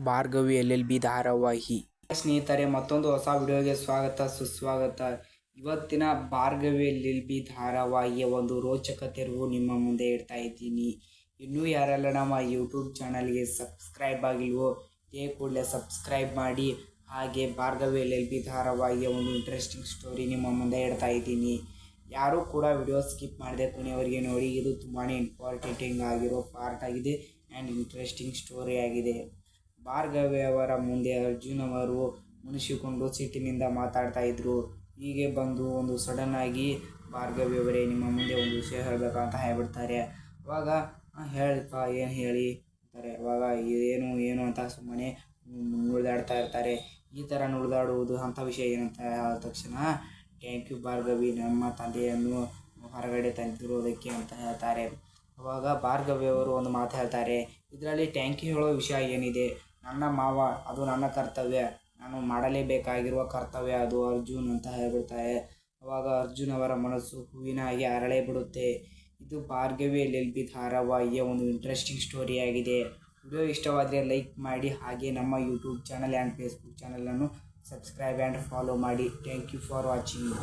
Bhargavi LLB ಧಾರಾವಾಹಿ. ಸ್ನೇಹಿತರೆ, ಮತ್ತೊಂದು ಹೊಸ ವಿಡಿಯೋಗೆ ಸ್ವಾಗತ ಸುಸ್ವಾಗತ. ಇವತ್ತಿನ ಭಾರ್ಗವಿ LLB ಧಾರಾವಾಹಿಯ ಒಂದು ರೋಚಕ ತಿರುವು ನಿಮ್ಮ ಮುಂದೆ ಇಡ್ತಾ ಇದ್ದೀನಿ. ಇನ್ನೂ ಯಾರೆಲ್ಲ ನಮ್ಮ ಯೂಟ್ಯೂಬ್ ಚಾನಲ್ಗೆ ಸಬ್ಸ್ಕ್ರೈಬ್ ಆಗಿಲ್ವೋ ಇದೇ ಕೂಡಲೇ ಸಬ್ಸ್ಕ್ರೈಬ್ ಮಾಡಿ. ಹಾಗೆ ಭಾರ್ಗವಿ LLB ಧಾರಾವಾಹಿಯ ಒಂದು ಇಂಟ್ರೆಸ್ಟಿಂಗ್ ಸ್ಟೋರಿ ನಿಮ್ಮ ಮುಂದೆ ಇಡ್ತಾ ಇದ್ದೀನಿ. ಯಾರೂ ಕೂಡ ವಿಡಿಯೋ ಸ್ಕಿಪ್ ಮಾಡದೆ ಕೊನೆಯವರೆಗೆ ನೋಡಿ. ಇದು ತುಂಬಾ ಇಂಪಾರ್ಟೆಂಟಿಂಗ್ ಆಗಿರೋ ಪಾರ್ಟ್ ಆಗಿದೆ ಆ್ಯಂಡ್ ಇಂಟ್ರೆಸ್ಟಿಂಗ್ ಸ್ಟೋರಿ ಆಗಿದೆ. ಭಾರ್ಗವಿ ಅವರ ಮುಂದೆ ಅರ್ಜುನ್ ಅವರು ಮುನಿಸಿಕೊಂಡು ಸಿಟ್ಟಿನಿಂದ ಮಾತಾಡ್ತಾ ಇದ್ರು. ಹೀಗೆ ಬಂದು ಒಂದು ಸಡನ್ ಆಗಿ ಭಾರ್ಗವಿ ಅವರೇ ನಿಮ್ಮ ಮುಂದೆ ಒಂದು ವಿಷಯ ಹೇಳಬೇಕಂತ ಹೇಳ್ಬಿಡ್ತಾರೆ. ಅವಾಗ ಹೇಳಿಪ್ಪ ಏನು ಹೇಳಿ ಅಂತಾರೆ. ಅವಾಗ ಏನು ಅಂತ ಸುಮ್ಮನೆ ನುಳಿದಾಡ್ತಾ ಇರ್ತಾರೆ. ಈ ಥರ ನುಳಿದಾಡುವುದು ಅಂಥ ವಿಷಯ ಏನಂತ ಹೇಳಿದ ತಕ್ಷಣ, ಥ್ಯಾಂಕ್ ಯು ಭಾರ್ಗವಿ, ನಮ್ಮ ತಂದೆಯನ್ನು ಹೊರಗಡೆ ತಂದಿರೋದಕ್ಕೆ ಅಂತ ಹೇಳ್ತಾರೆ. ಅವಾಗ ಭಾರ್ಗವಿ ಅವರು ಒಂದು ಮಾತು ಹೇಳ್ತಾರೆ, ಇದರಲ್ಲಿ ಥ್ಯಾಂಕ್ ಯು ಹೇಳೋ ವಿಷಯ ಏನಿದೆ, ನನ್ನ ಮಾವ, ಅದು ನನ್ನ ಕರ್ತವ್ಯ, ನಾನು ಮಾಡಲೇಬೇಕಾಗಿರುವ ಕರ್ತವ್ಯ ಅದು ಅರ್ಜುನ್ ಅಂತ ಹೇಳ್ಬಿಡ್ತಾರೆ. ಅವಾಗ ಅರ್ಜುನ್ ಅವರ ಮನಸ್ಸು ಹೂವಿನ ಹಾಗೆ ಅರಳೇ ಬಿಡುತ್ತೆ. ಇದು ಭಾರ್ಗವಿ LLB ಧಾರಾವಾಹಿಯ ಒಂದು ಇಂಟ್ರೆಸ್ಟಿಂಗ್ ಸ್ಟೋರಿ ಆಗಿದೆ. ವಿಡಿಯೋ ಇಷ್ಟವಾದರೆ ಲೈಕ್ ಮಾಡಿ. ಹಾಗೆ ನಮ್ಮ ಯೂಟ್ಯೂಬ್ ಚಾನಲ್ ಆ್ಯಂಡ್ ಫೇಸ್ಬುಕ್ ಚಾನಲನ್ನು ಸಬ್ಸ್ಕ್ರೈಬ್ ಆ್ಯಂಡ್ ಫಾಲೋ ಮಾಡಿ. Thank you for watching.